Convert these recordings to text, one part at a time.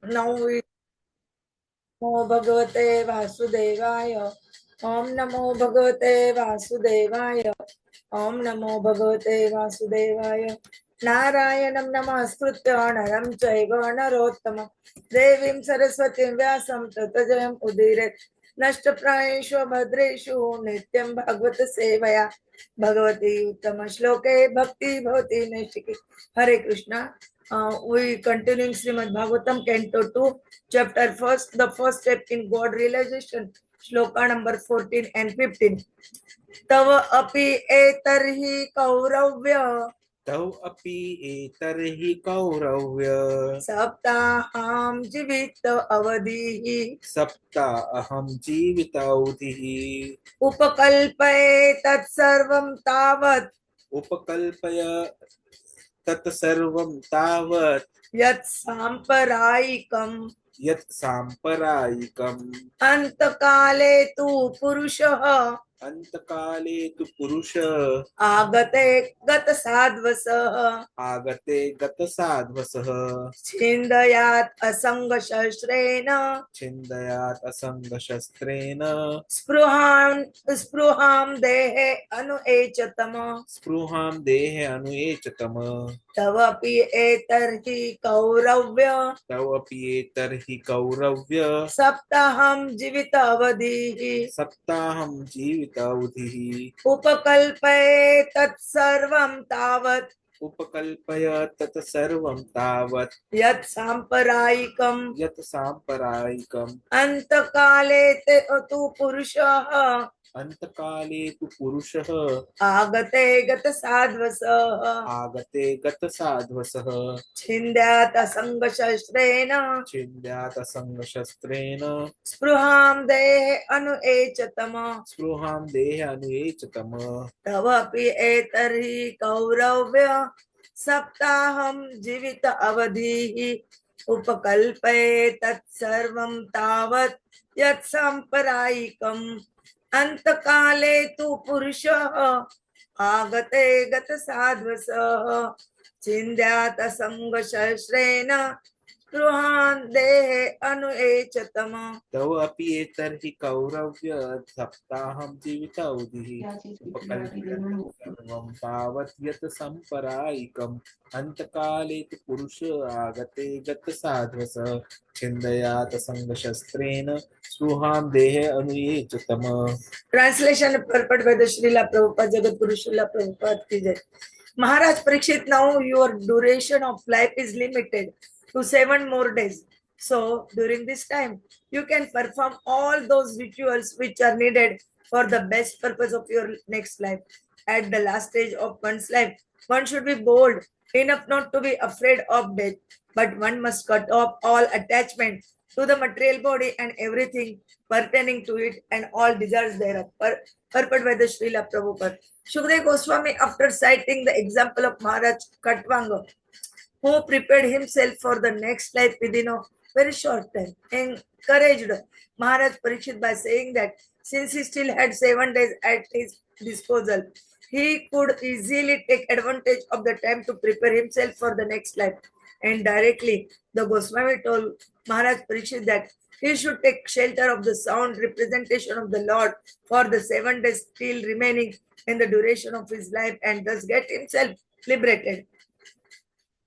Now we Namo Bhagavate Vasudevaya. Om Namo Bhagavate Vasudevaya. Om Namo Bhagavate Vasudevaya. Narayanam Namaskritya Naram Chaiva Narottama Devim Saraswatim Vyasam Tatajayam Udiret Nashtaprayeshu Bhadreshu Nityam Bhagavata Sevaya Bhagavati Uttama Shloke Bhakti Bhavati Neshiki. Hare Krishna. We continuing Śrīmad-Bhāgavatam, Canto 2, Chapter 1, the first step in God realization, Shloka number 14 and 15. Tava api etarhi kauravya Tau api etarhi kauravya saptaham jivita avadihi sapta aham jivitaudhihi upakalpaye tat sarvam tavat upakalpaya tat sarvam tavat yat samparayikam yat samparayikam antakale tu purushaha antakale tu purusha agate gata sadvasah agate gata sadvasah chindayat asanga shashrena chindayat asanga shastrena spruham dehe anu echatama spruham dehe anuechatama tavapi etarhi kauravya tau api etarhi kauravya saptaham jivitavadihi saptaham jivitaudhihi upakalpaye tat sarvam tavat upakalpaya tat sarvam tavat yat samparayikam yat samparayikam antakale te tu purushaha antakale tu purushah agate gata sadvasah agate gata sadvasah छिन्द्यात संगशस्त्रेण चिन्त्यात संगशस्त्रेण स्पृहां देहे अनु एचतम स्पृहां देहे अनुएचतम तवपि एतर्हि कौरव्य सप्ताहं जीवित अवधिः उपकल्पये तत्सर्वं तावत् यत् साम्प्रदायिकम् अन्तकाले तु पुरुषः आगते गत साध्वसः छिन्द्यात संगशस्त्रेण स्पृहां देहे अनु एचतम तव अपि एतर्हि कौरव्य सप्ताहं जीवितावधिः उपकल्प्यते तावत् यत् सम्परायिकम् अन्तकाले तु पुरुष आगते गत साध्वसः छिन्दयात संगशस्त्रेण स्पृहां देहे अनुएचतम. Translation purport by the Srila Prabhupada, Jagat Guru Srila Prabhupada ki jai. Mahārāja Parīkṣit, now your duration of life is limited to 7 more days. So during this time, you can perform all those rituals which are needed for the best purpose of your next life. At the last stage of one's life, one should be bold enough not to be afraid of death, but one must cut off all attachment to the material body and everything pertaining to it and all desires thereof. Purport by the Srila Prabhupada. Śukadeva Gosvāmī, after citing the example of Maharaj Khatvanga, who prepared himself for the next life within a very short time, encouraged Mahārāja Parīkṣit by saying that since he still had 7 days at his disposal, he could easily take advantage of the time to prepare himself for the next life. And directly, the Goswami told Mahārāja Parīkṣit that he should take shelter of the sound representation of the Lord for the 7 days still remaining in the duration of his life and thus get himself liberated.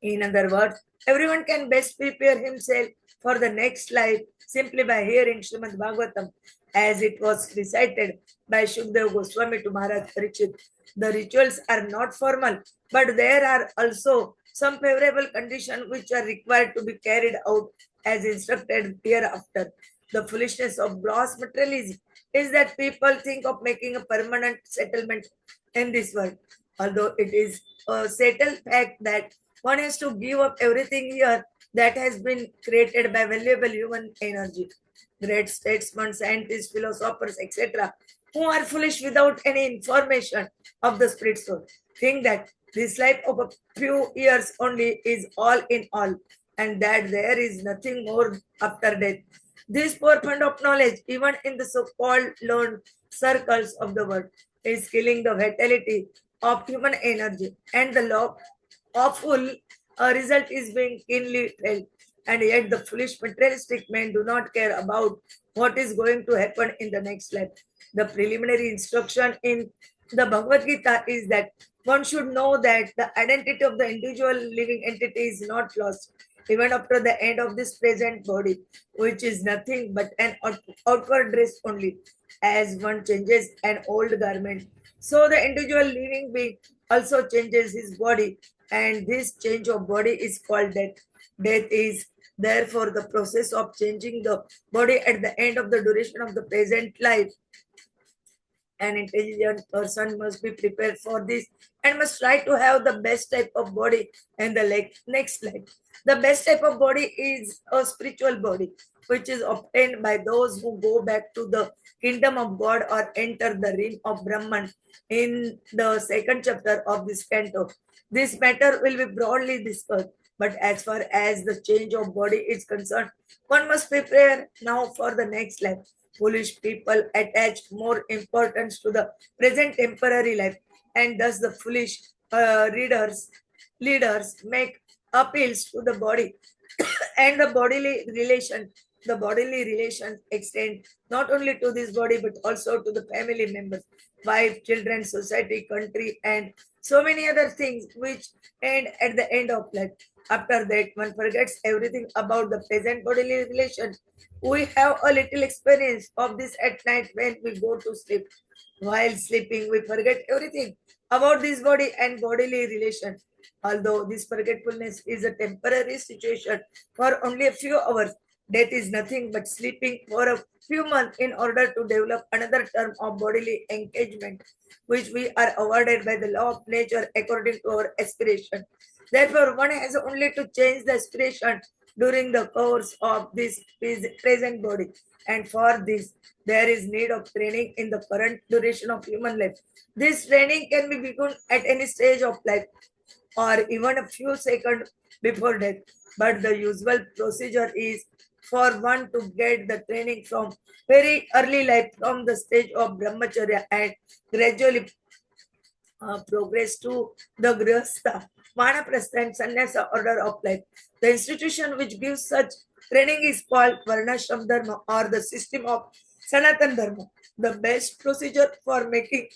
In other words, everyone can best prepare himself for the next life simply by hearing Śrīmad-Bhāgavatam as it was recited by Śukadeva Gosvāmī to Mahārāja Parīkṣit. The rituals are not formal, but there are also some favorable conditions which are required to be carried out as instructed hereafter. The foolishness of gross materialism is that people think of making a permanent settlement in this world, although it is a settled fact that one has to give up everything here that has been created by valuable human energy. Great statesmen, scientists, philosophers, etc., who are foolish without any information of the spirit soul, think that this life of a few years only is all in all, and that there is nothing more after death. This poor fund of knowledge, even in the so-called learned circles of the world, is killing the vitality of human energy, and the awful result is being keenly felt. And yet the foolish materialistic men do not care about what is going to happen in the next life. The preliminary instruction in the Bhagavad Gita is that one should know that the identity of the individual living entity is not lost even after the end of this present body, which is nothing but an outward dress only. As one changes an old garment, so the individual living being also changes his body, and this change of body is called death. Death is therefore the process of changing the body at the end of the duration of the present life. An intelligent person must be prepared for this and must try to have the best type of body in the next life. The best type of body is a spiritual body, which is obtained by those who go back to the kingdom of God or enter the realm of Brahman in the second chapter of this canto. This matter will be broadly discussed, but as far as the change of body is concerned, one must prepare now for the next life. Foolish people attach more importance to the present temporary life, and thus the foolish leaders make appeals to the body and the bodily relation. The bodily relations extend not only to this body but also to the family members, wife, children, society, country, and so many other things which end at the end of life. After that, one forgets everything about the present bodily relation. We have a little experience of this at night when we go to sleep. While sleeping, we forget everything about this body and bodily relation. Although this forgetfulness is a temporary situation for only a few hours, death is nothing but sleeping for a few months in order to develop another term of bodily engagement, which we are awarded by the law of nature according to our aspiration. Therefore, one has only to change the aspiration during the course of this present body. And for this, there is need of training in the current duration of human life. This training can be begun at any stage of life or even a few seconds before death. But the usual procedure is for one to get the training from very early life, from the stage of brahmacharya, and gradually progress to the grihastha, vanaprastha, and sannyasa order of life. The institution which gives such training is called varnashram dharma, or the system of sanatan dharma. The best procedure for making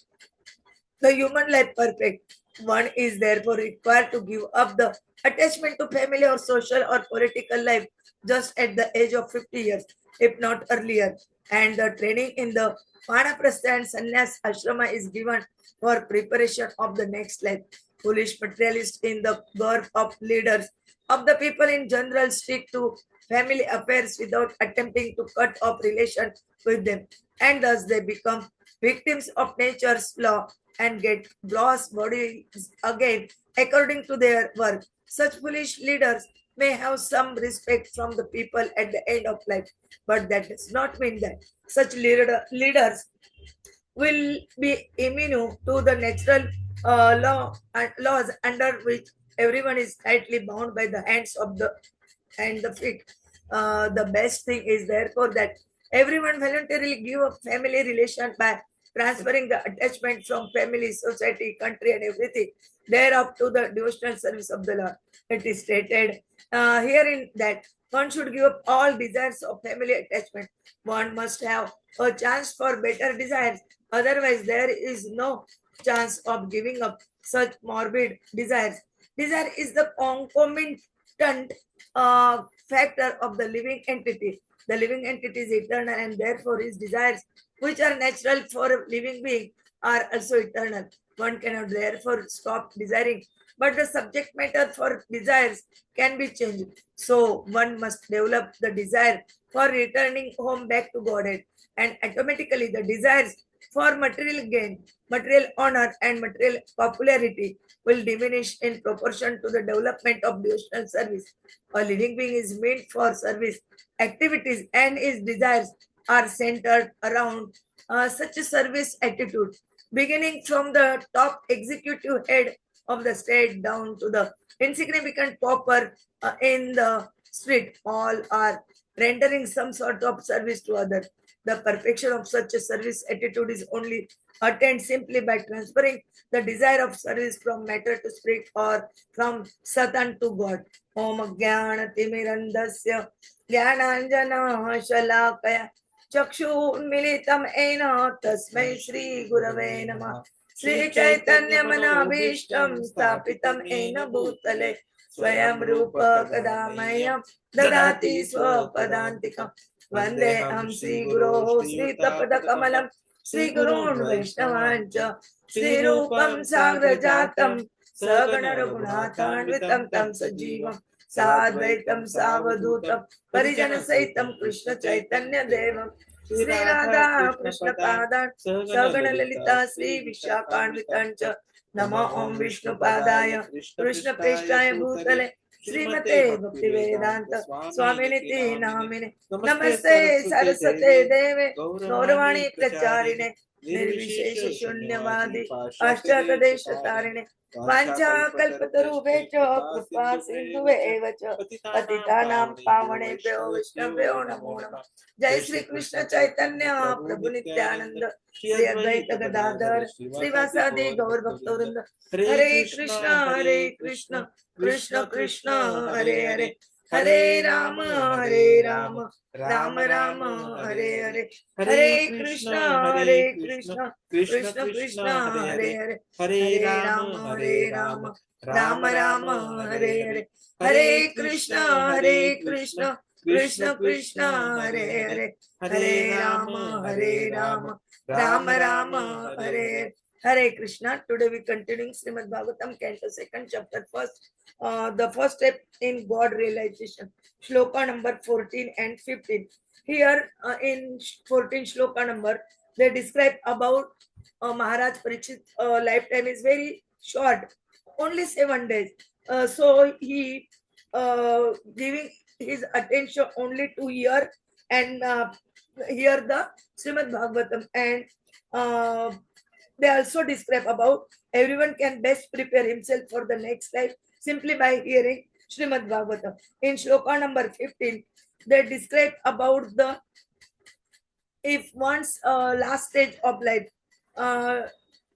the human life perfect. One is therefore required to give up the attachment to family or social or political life just at the age of 50 years, if not earlier. And the training in the Vanaprastha and Sannyas ashrama is given for preparation of the next life. Foolish materialists in the birth of leaders of the people in general stick to family affairs without attempting to cut off relation with them, and thus they become victims of nature's law and get lost bodies again according to their work. Such foolish leaders may have some respect from the people at the end of life, but that does not mean that such leaders will be immune to the natural laws under which everyone is tightly bound by the hands of the and the feet. The best thing is therefore that everyone voluntarily give up family relation by transferring the attachment from family, society, country, and everything thereof to the devotional service of the Lord. It is stated herein that one should give up all desires of family attachment. One must have a chance for better desires. Otherwise, there is no chance of giving up such morbid desires. Desire is the concomitant factor of the living entity. The living entity is eternal, and therefore his desires, which are natural for a living being, are also eternal. One cannot therefore stop desiring, but the subject matter for desires can be changed. So one must develop the desire for returning home back to Godhead, and automatically the desires for material gain, material honor, and material popularity will diminish in proportion to the development of devotional service. A living being is made for service activities, and his desires are centered around such a service attitude, beginning from the top executive head of the state down to the insignificant pauper in the spirit, all are rendering some sort of service to others. The perfection of such a service attitude is only attained simply by transferring the desire of service from matter to spirit or from Satan to God. Om Jnana Timirandasya Jnananjana Shalakaya Chakshurmilitam Ena Tasmai Shri Gurave Namah. Shri Chaitanya Manabhishtam Stapitam Ena Bhutale Swayam Rupa Kadamayam Dadati Swapadantikam Vande Am Sri Guru Sri Tapada Kamalam Sri Gurun Vaishnavancha Sri Rupam Sagrajatam Sagana Raghunathanvitam Tam Sajivam Sadvaitam Savadutam Parijana Saitam Krishna Chaitanya Devam Sri Radha Krishna Padan Sagana Lalita Sri Vishakhanvitancha Namo Om Vishnu Padaya Krishna Prestaya Bhutale Śrīmate Bhakti-Vedanta Swaminiti Namine Namaste Saraswate Deve Gauravani Pracharine Nirvishesha Shunyavadi Ashtaka Desha Tarine Vancha Kalpataruvecha Kripa Sindhuve Evacha Patitanam Pavanebhyo Vishnavyo Namo Namah Jai Shri Krishna Chaitanya Prabhu Nityananda Shri Advaita Gadadhar Srivasadi Gaur Bhaktavranda Hare Krishna Krishna Krishna Hare Hare Hare Rama Rama Rama Hare Hare Hare Krishna Krishna Krishna Hare Hare Hare Rama Rama Rama Hare Hare Hare Krishna Krishna Krishna Hare Hare Hare Rama Rama Rama Hare Hare Krishna. Today we continuing Śrīmad-Bhāgavatam, Canto 2nd, chapter 1st, the first step in God realization, shloka number 14 and 15. Here in 14 shloka number, they describe about Mahārāja Parīkṣit lifetime is very short, only 7 days. So he giving his attention only to hear and hear the Śrīmad-Bhāgavatam, and they also describe about everyone can best prepare himself for the next life simply by hearing Śrīmad-Bhāgavatam. In shloka number 15, they describe about the if one's last stage of life,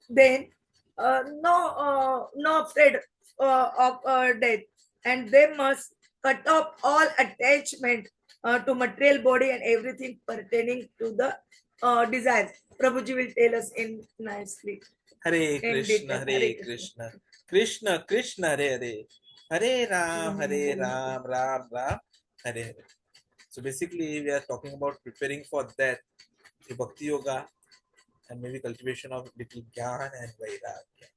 then no afraid of death, and they must cut off all attachment to material body and everything pertaining to the desires. Prabhuji will tell us in nicely. Hare Krishna, Hare Krishna, Krishna Krishna, Hare Hare, Hare Ram, Ram Ram, Hare Hare. So basically, we are talking about preparing for death, the Bhakti-Yoga, and maybe cultivation of little Jñāna and Vairāgya.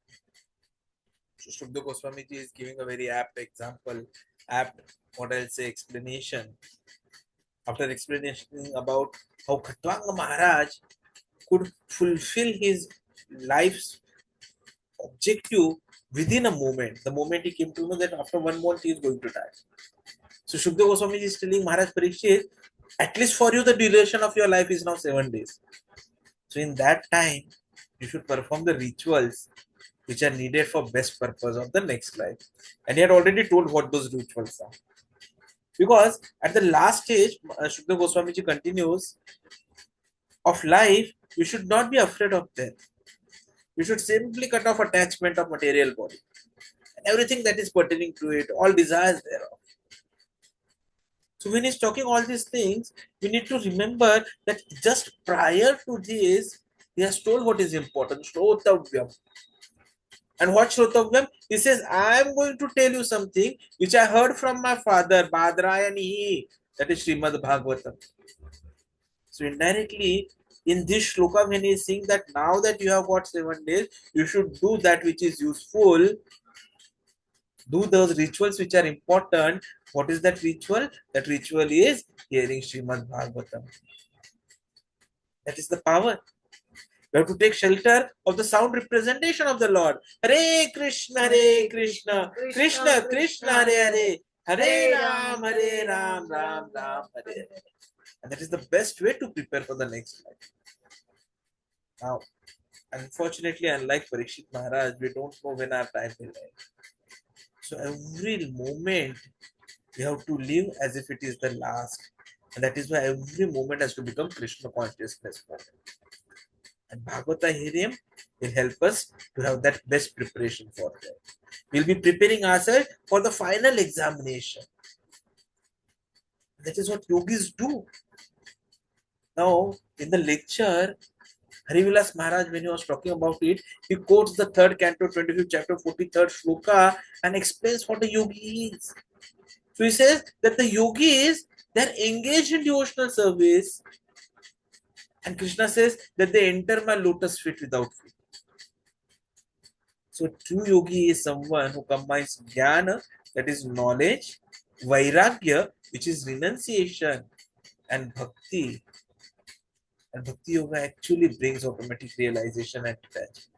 So Śukadeva Gosvāmī is giving a very apt example, explanation. After explaining about how Kṛṣṇa Maharaj could fulfill his life's objective within a moment. The moment he came to know that after 1 month he is going to die. So Śukadeva Gosvāmī is telling Mahārāja Parīkṣit, at least for you the duration of your life is now 7 days. So in that time, you should perform the rituals which are needed for best purpose of the next life. And he had already told what those rituals are. Because at the last stage, Śukadeva Gosvāmī continues, of life, you should not be afraid of death. You should simply cut off attachment of material body. And everything that is pertaining to it, all desires thereof. So when he's talking all these things, we need to remember that just prior to this, he has told what is important, Shrotavyam. And what Shrotavyam? He says, I am going to tell you something which I heard from my father, Bhadrayani, that is Śrīmad-Bhāgavatam. So indirectly, in this shloka, when he is saying that now that you have got 7 days, you should do that which is useful, do those rituals which are important. What is that ritual? That ritual is hearing Śrīmad-Bhāgavatam. That is the power. You have to take shelter of the sound representation of the Lord. Hare Krishna, Krishna Krishna, Hare Hare, Hare Ram, Ram Ram, Hare Hare. And that is the best way to prepare for the next life. Now, unfortunately, unlike Parīkṣit Mahārāja, we don't know when our time will end. So every moment We have to live as if it is the last. And that is why every moment has to become Kṛṣṇa consciousness moment. And Bhagavata Hiriam will help us to have that best preparation for that. We'll be preparing ourselves for the final examination. That is what yogis do. Now, in the lecture, Harivilas Maharaj, when he was talking about it, he quotes the 3rd canto, 25th chapter, 43rd shloka and explains what a yogi is. So he says that the yogis, they're engaged in devotional service. And Kṛṣṇa says that they enter my lotus feet without feet. So true yogi is someone who combines Jnāna, that is knowledge, Vairāgya, which is renunciation, and Bhakti. And Bhakti-Yoga actually brings automatic realization and detachment.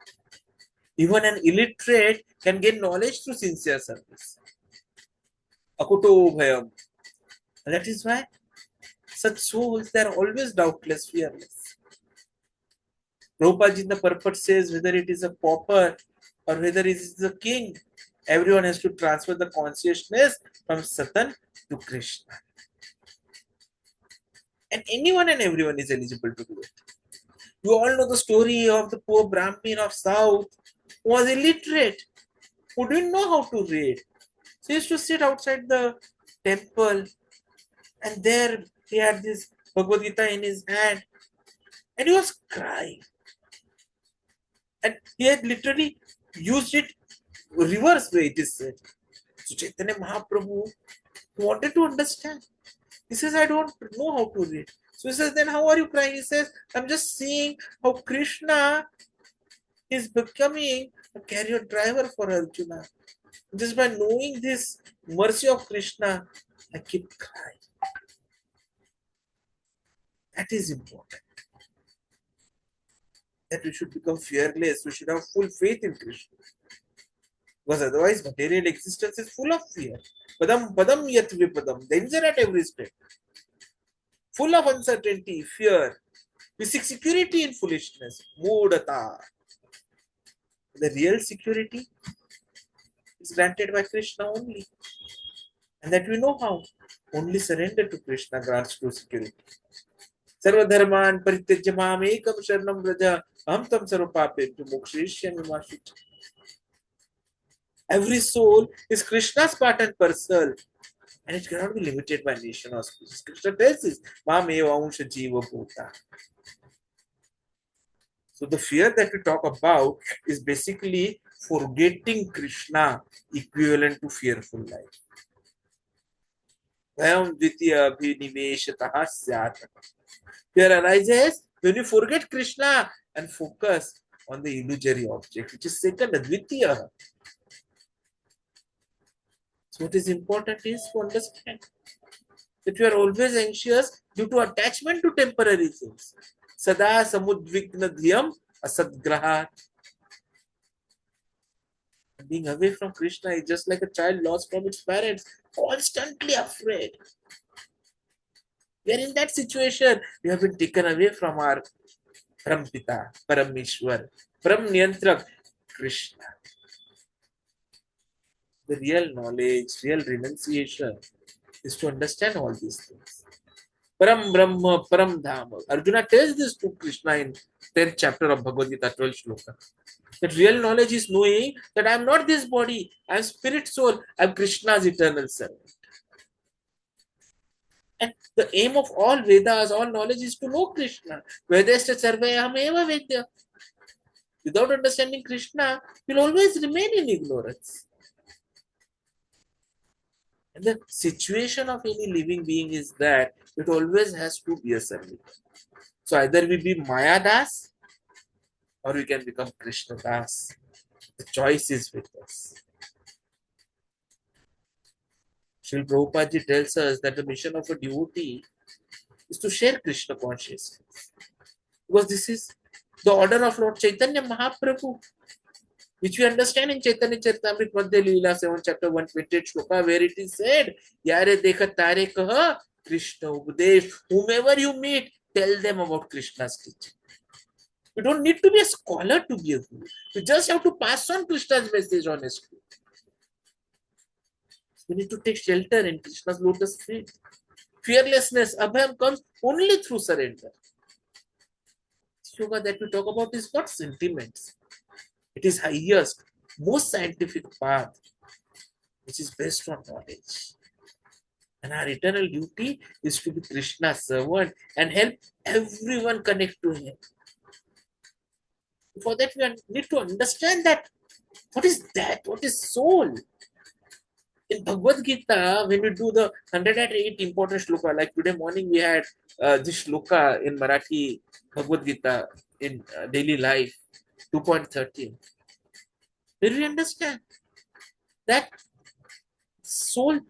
Even an illiterate can gain knowledge through sincere service. Akuto bhayam. And that is why such souls, they are always doubtless fearless. Prabhupada in the purport says, whether it is a pauper or whether it is a king, everyone has to transfer the consciousness from Satan to Kṛṣṇa. And anyone and everyone is eligible to do it. You all know the story of the poor Brahmin of South who was illiterate, who didn't know how to read. So he used to sit outside the temple, and there he had this Bhagavad Gita in his hand, and he was crying. And he had literally used it reverse way, it is said. So Chaitanya Mahaprabhu wanted to understand. He says, I don't know how to read. So he says, then how are you crying? He says, I'm just seeing how Kṛṣṇa is becoming a carrier driver for Arjuna. Just by knowing this mercy of Kṛṣṇa, I keep crying. That is important. That we should become fearless. We should have full faith in Kṛṣṇa. Because otherwise, material existence is full of fear. Padam padam yat vipadam. Danger at every step. Full of uncertainty, fear. We seek security in foolishness. Mudata. The real security is granted by Kṛṣṇa only. And that we know how. Only surrender to Kṛṣṇa grants true security. Sarva dharman parityajya mam ekam sharanam vraja aham tam sarva papebhyo mokshayishyami ma shuchi. Every soul is Kṛṣṇa's part and parcel, and it cannot be limited by nation or species. Kṛṣṇa tells us, mam eva ansha jiva bhuta. So the fear that we talk about is basically forgetting Kṛṣṇa, equivalent to fearful life. Fear arises when you forget Kṛṣṇa and focus on the illusory object, which is second, advitiya. So what is important is to understand that you are always anxious due to attachment to temporary things. Sada samudvigna dhyam asadgrahat. Being away from Kṛṣṇa is just like a child lost from its parents, constantly afraid. We are in that situation. We have been taken away from our Parampita, Parameshwar, Param Niyantrak, Kṛṣṇa. The real knowledge, real renunciation is to understand all these things. Param Brahma, Param Dhama. Arjuna tells this to Kṛṣṇa in 10th chapter of Bhagavad Gita, 12th shloka. That real knowledge is knowing that I am not this body, I am spirit soul, I am Kṛṣṇa's eternal servant. And the aim of all Vedas, all knowledge is to know Kṛṣṇa. Vedasta sarvayam eva vedya. Without understanding Kṛṣṇa, you will always remain in ignorance. And the situation of any living being is that it always has to be a servant. So either we be Maya Das or we can become Kṛṣṇa Das. The choice is with us. Srila Prabhupada tells us that the mission of a devotee is to share Kṛṣṇa consciousness. Because this is the order of Lord Chaitanya Mahaprabhu, which we understand in Chaitanya Charitamrita Madhya Leela 7 chapter 128 shloka, where it is said, Yare dekha tare kaha Kṛṣṇa Upadesh. Whomever you meet, tell them about Kṛṣṇa's teaching. You don't need to be a scholar to be a guru. You just have to pass on Kṛṣṇa's message honestly. We need to take shelter in Krishna's lotus feet. Fearlessness, abhayam, comes only through surrender. Yoga that we talk about is not sentiments. It is highest, most scientific path, which is based on knowledge. And our eternal duty is to be Krishna's servant and help everyone connect to him. For that, we need to understand that what is that? What is soul? In Bhagavad Gita, when we do the 108 important shloka, like today morning we had this shloka in Marathi Bhagavad Gita in daily life, 2.13. Did we understand that soul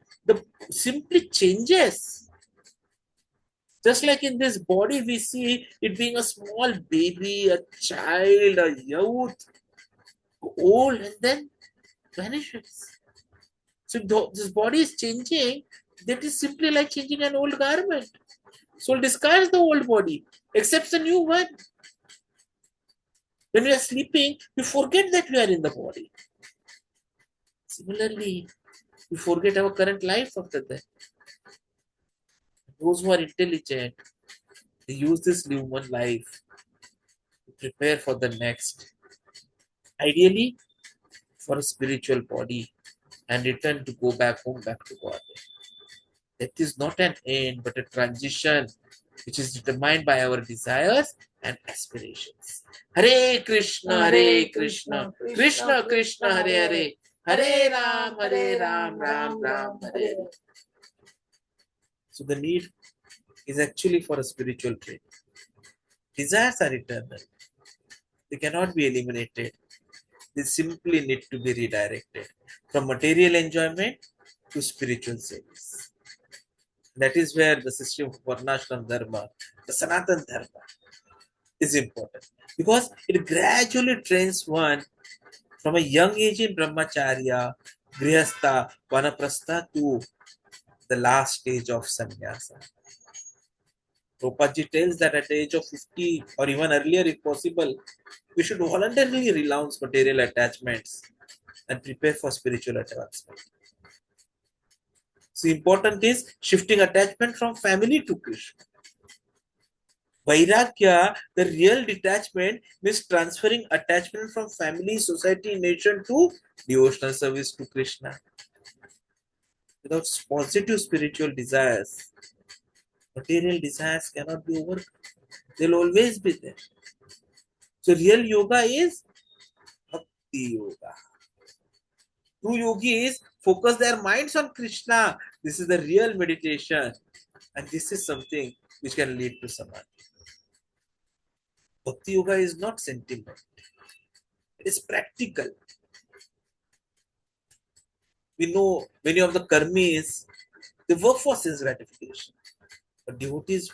simply changes? Just like in this body, we see it being a small baby, a child, a youth, old, and then vanishes. So this body is changing. That is simply like changing an old garment. Soul discards the old body, accepts a new one. When we are sleeping, we forget that we are in the body. Similarly, we forget our current life after that. Those who are intelligent, they use this human life to prepare for the next. Ideally, for a spiritual body and return to go back home, back to God. Death is not an end, but a transition which is determined by our desires and aspirations. Hare Krishna, Hare Krishna, Krishna Krishna, Hare Hare, Hare Ram, Ram Ram, Hare Hare. So the need is actually for a spiritual training. Desires are eternal. They cannot be eliminated. They simply need to be redirected from material enjoyment to spiritual service. That is where the system of Varnashram Dharma, the Sanatan Dharma, is important. Because it gradually trains one from a young age in Brahmacharya, Grihastha, Vanaprastha to the last stage of Sannyasa. Prabhupada tells that at the age of 50 or even earlier if possible, we should voluntarily renounce material attachments and prepare for spiritual advancement. So important is shifting attachment from family to Krishna. Vairāgya, the real detachment, means transferring attachment from family, society, nation to devotional service to Krishna. Without positive spiritual desires, material desires cannot be overcome. They'll always be there. So real yoga is Bhakti-Yoga. True yogis focus their minds on Krishna. This is the real meditation. And this is something which can lead to samadhi. Bhakti Yoga is not sentiment. It is practical. We know many of the karmis, they work for sense gratification. But devotees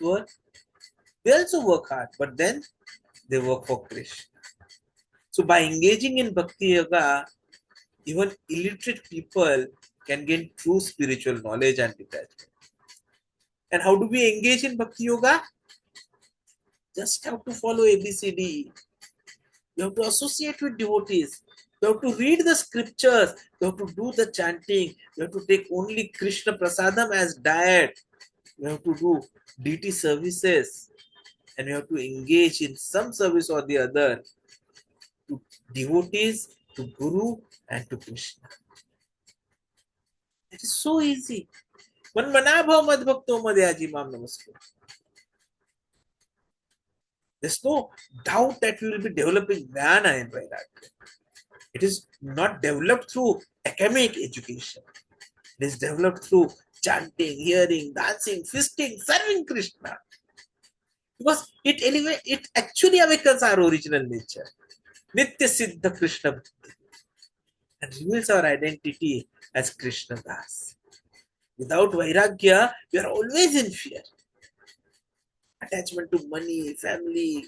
they also work hard, but then they work for Krishna. So by engaging in Bhakti Yoga, even illiterate people can gain true spiritual knowledge and detachment. And how do we engage in Bhakti Yoga? Just have to follow ABCD. You have to associate with devotees. You have to read the scriptures. You have to do the chanting. You have to take only Krishna Prasadam as diet. You have to do deity services. And you have to engage in some service or the other to devotees, to Guru, and to Krishna. It is so easy. Manmanabhav madbhakto madhyaji mam namaskar. There's no doubt that we will be developing Jnāna in Vairāgya. It is not developed through academic education. It is developed through chanting, hearing, dancing, feasting, serving Krishna. Because it actually awakens our original nature. Nitya Siddha Krishna Bhakti. And reveals our identity as Krishna Das. Without Vairāgya, we are always in fear. Attachment to money, family,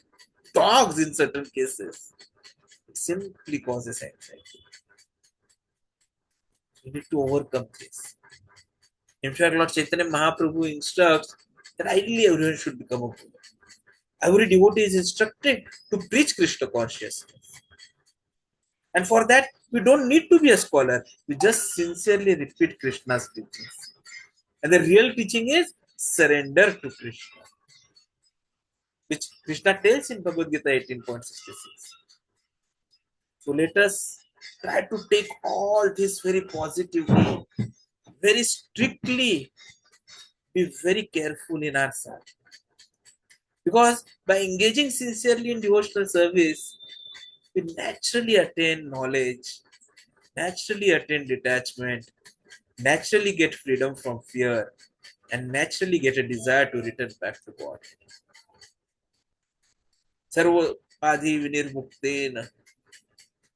dogs in certain cases. It simply causes anxiety. We need to overcome this. In fact, Lord Chaitanya Mahaprabhu instructs that ideally everyone should become a Guru. Every devotee is instructed to preach Krishna consciousness. And for that, we don't need to be a scholar. We just sincerely repeat Krishna's teachings. And the real teaching is surrender to Krishna, which Krishna tells in Bhagavad Gita 18.66. So let us try to take all this very positively, very strictly, be very careful in our search. Because by engaging sincerely in devotional service, we naturally attain knowledge, naturally attain detachment, naturally get freedom from fear, and naturally get a desire to return back to God. Sarva Upadhi Vinirmuktena.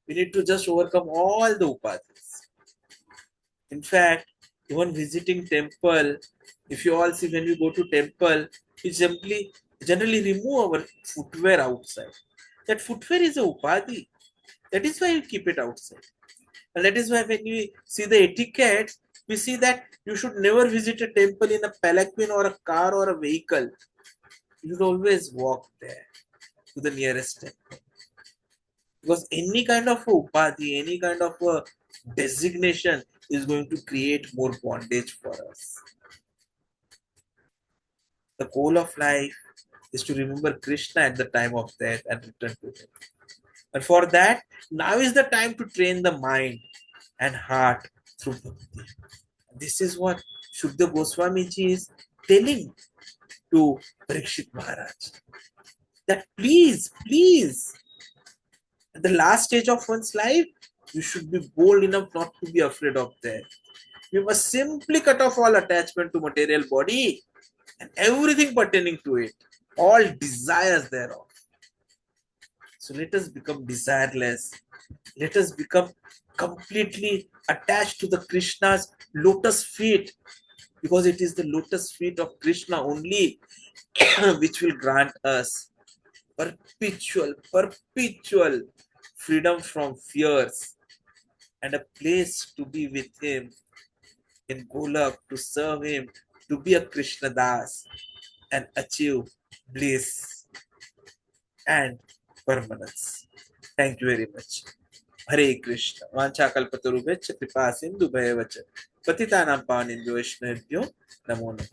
We need to just overcome all the upadhis. In fact, even visiting temple, if you all see when we go to temple, we generally remove our footwear outside. That footwear is a upadhi. That is why we keep it outside. And that is why when we see the etiquette, we see that you should never visit a temple in a palanquin or a car or a vehicle. You should always walk there to the nearest temple. Because any kind of a upadhi, any kind of a designation is going to create more bondage for us. The goal of life is to remember Krishna at the time of death and return to him. And for that, now is the time to train the mind and heart through bhakti. This is what Śukadeva Gosvāmī ji is telling to Parīkṣit Mahārāja. That please, at the last stage of one's life, you should be bold enough not to be afraid of death. You must simply cut off all attachment to material body and everything pertaining to it, all desires thereof. So let us become desireless. Let us become completely attached to the Krishna's lotus feet, because it is the lotus feet of Krishna only which will grant us perpetual freedom from fears and a place to be with him in Golak, to serve him, to be a Krishna Das and achieve bliss and permanence. Thank you very much. Hare Krishna. Vancha kalpatarubhyacha kripa sindhu bhayavacha patitanam pavanebhyo vaishnavebhyo namo namah.